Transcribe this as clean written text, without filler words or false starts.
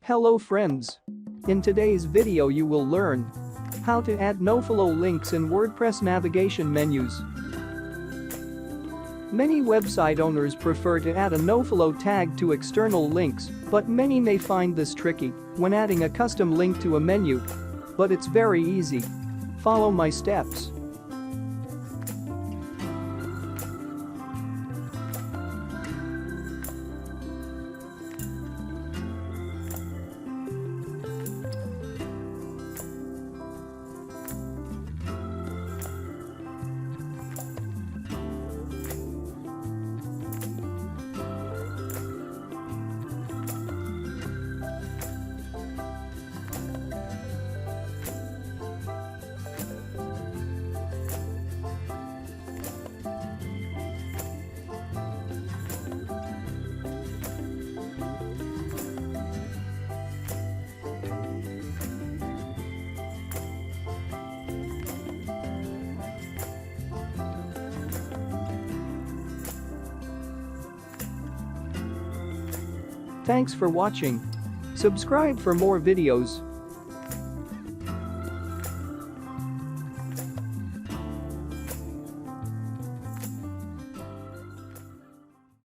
Hello friends. In today's video you will learn how to add nofollow links in WordPress navigation menus. Many website owners prefer to add a nofollow tag to external links, but many may find this tricky when adding a custom link to a menu. But it's very easy. Follow my steps. Thanks for watching. Subscribe for more videos.